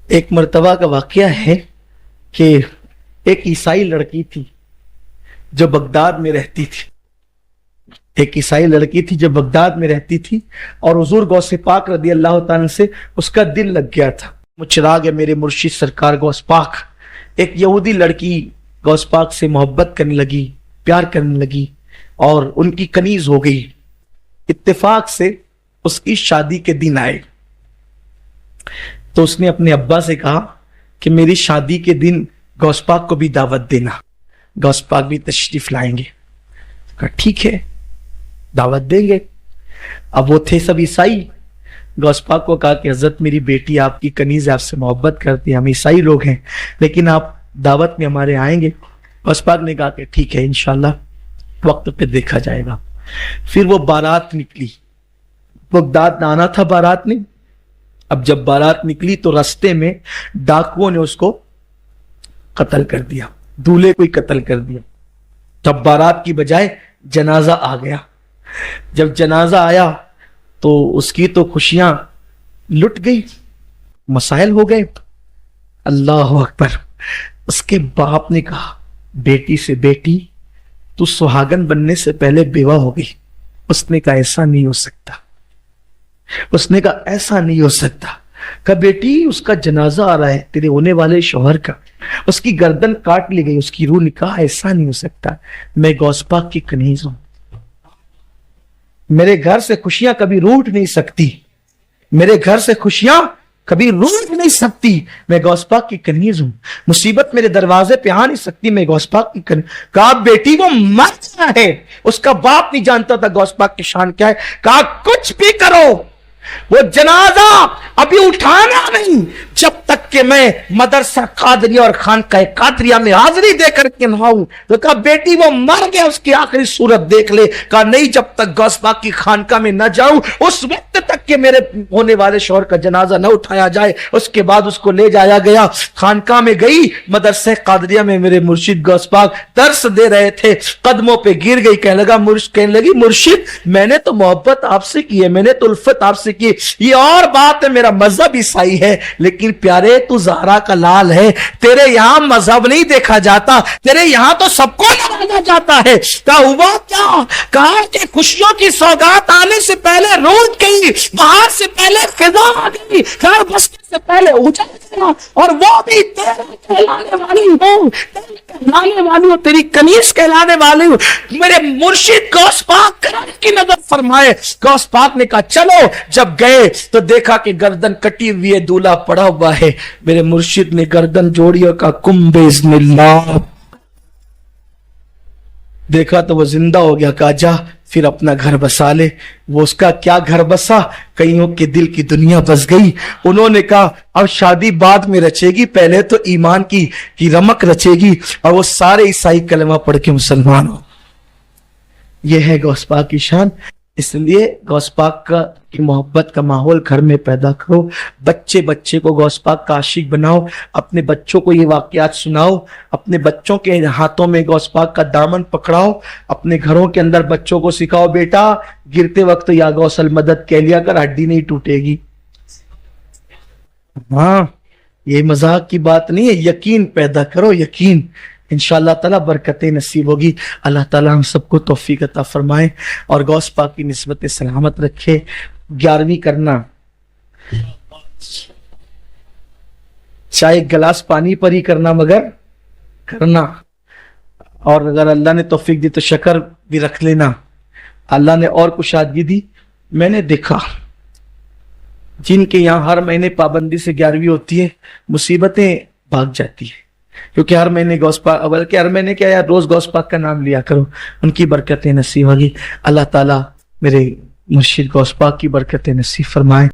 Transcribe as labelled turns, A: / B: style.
A: ایک مرتبہ کا واقعہ ہے کہ ایک عیسائی لڑکی تھی جو بغداد میں رہتی تھی اور حضور غوث پاک رضی اللہ تعالیٰ سے اس کا دل لگ گیا تھا. چراغ ہے میرے مرشد سرکار غوث پاک. ایک یہودی لڑکی غوث پاک سے محبت کرنے لگی, پیار کرنے لگی اور ان کی کنیز ہو گئی. اتفاق سے اس کی شادی کے دن آئے تو اس نے اپنے ابا سے کہا کہ میری شادی کے دن غوث پاک کو بھی دعوت دینا, غوث پاک بھی تشریف لائیں گے. کہا ٹھیک ہے, دعوت دیں گے. اب وہ تھے سب عیسائی. غوث پاک کو کہا کہ حضرت میری بیٹی آپ کی کنیز آپ سے محبت کرتی ہے, ہم عیسائی لوگ ہیں, لیکن آپ دعوت میں ہمارے آئیں گے. غوث پاک نے کہا کہ ٹھیک ہے, انشاءاللہ وقت پہ دیکھا جائے گا. پھر وہ بارات نکلی. بغداد آنا تھا بارات نے. اب جب بارات نکلی تو رستے میں ڈاکوؤں نے اس کو قتل کر دیا, دولہے کو ہی قتل کر دیا. تب بارات کی بجائے جنازہ آ گیا. جب جنازہ آیا تو اس کی تو خوشیاں لٹ گئی, مسائل ہو گئے. اللہ اکبر. اس کے باپ نے کہا بیٹی سے, بیٹی تو سہاگن بننے سے پہلے بیوہ ہو گئی. اس نے کہا ایسا نہیں ہو سکتا. ایسا نہیں ہو سکتا. کہا بیٹی اس کا جنازہ آ رہا ہے تیرے ہونے والے شوہر کا, اس کی گردن کاٹ لی گئی, اس کی روح نکلا. ایسا نہیں ہو سکتا, میں غوث پاک کی کنیز ہوں, میرے گھر سے خوشیاں کبھی روٹ نہیں سکتی, میں غوث پاک کی کنیز ہوں. مصیبت میرے دروازے پہ آ نہیں سکتی, میں غوث پاک کی کنیز. کہا بیٹی وہ مر گیا ہے. اس کا باپ نہیں جانتا تھا غوث پاک کی شان کیا ہے. کہا کچھ بھی کرو, وہ جنازہ ابھی اٹھانا نہیں جب تک کہ میں مدرسہ قادریہ اور خانقاہ قادریہ میں حاضری دے کر کے نہ آؤں. تو کہا بیٹی وہ مر گیا, اس کی آخری صورت دیکھ لے. کہا نہیں, جب تک غوث پاک کی خانقاہ میں نہ جاؤں اس وقت تک کہ میرے ہونے والے شوہر کا جنازہ نہ اٹھایا جائے. اس کے بعد اس کو لے جایا گیا, خانقاہ میں گئی. مدرسہ قادریہ میں میرے مرشد غوث پاک درس دے رہے تھے, قدموں پہ گر گئی. کہنے لگی مرشد میں نے تو محبت آپ سے کی ہے, میں نے تو الفت آپ سے کی. یہ اور بات ہے, میرا مذہب عیسائی ہے, لیکن پیارے تو زہرا کا لال ہے, تیرے یہاں مذہب نہیں دیکھا جاتا, تیرے یہاں تو سب کو نوازا جاتا ہے. کہا ہوا کیا؟ کہا کہ خوشیوں کی سوگات آنے سے پہلے روٹ گئی, باہر سے پہلے خزاں آ گئی, گھر بسنے سے پہلے اجڑ گیا, اور وہ بھی تیرے کہلانے والی ہوں, تیری کنیز کہلانے والی ہوں. میرے مرشد غوث پاک کرم کی نظر فرمائے. غوث پاک نے کہا چلو. جب گئے تو دیکھا کہ گردن کٹی ہوئی ہے, دولہا پڑا ہوا ہے. میرے مرشد نے گردن جوڑی اور کہا کم باذن اللہ. دیکھا تو وہ زندہ ہو گیا. کہا جا پھر اپنا گھر بسا لے. وہ اس کا کیا گھر بسا, کئیوں کے دل کی دنیا بس گئی. انہوں نے کہا اب شادی بعد میں رچے گی, پہلے تو ایمان کی رمق رچے گی. اور وہ سارے عیسائی کلمہ پڑھ کے مسلمان ہو. یہ ہے غوث پاک کی شان. اس لیے غوث پاک کی محبت کا ماحول گھر میں پیدا کرو. بچے کو غوث پاک کا عاشق بناؤ. اپنے بچوں کو یہ واقعات سناؤ. اپنے بچوں کے ہاتھوں میں غوث پاک کا دامن پکڑاؤ. اپنے گھروں کے اندر بچوں کو سکھاؤ بیٹا گرتے وقت یا غوث المدد کہہ لیا کر, ہڈی نہیں ٹوٹے گی. ہاں یہ مذاق کی بات نہیں ہے, یقین پیدا کرو, یقین. انشاءاللہ تعالیٰ برکتیں نصیب ہوگی. اللہ تعالیٰ ہم سب کو توفیق عطا فرمائے اور غوث پاک کی نسبت سلامت رکھے. 11ویں کرنا, چاہے گلاس پانی پر ہی کرنا مگر کرنا. اور اگر اللہ نے توفیق دی تو شکر بھی رکھ لینا. اللہ نے اور کشادگی دی. میں نے دیکھا جن کے یہاں ہر مہینے پابندی سے 11ویں ہوتی ہے مصیبتیں بھاگ جاتی ہیں, کیونکہ ہر مہینے غوث پاک, بلکہ ہر مہینے کیا یار روز غوث پاک کا نام لیا کرو, ان کی برکتیں نصیب ہوگی. اللہ تعالیٰ میرے مرشد غوث پاک کی برکتیں نصیب فرمائے.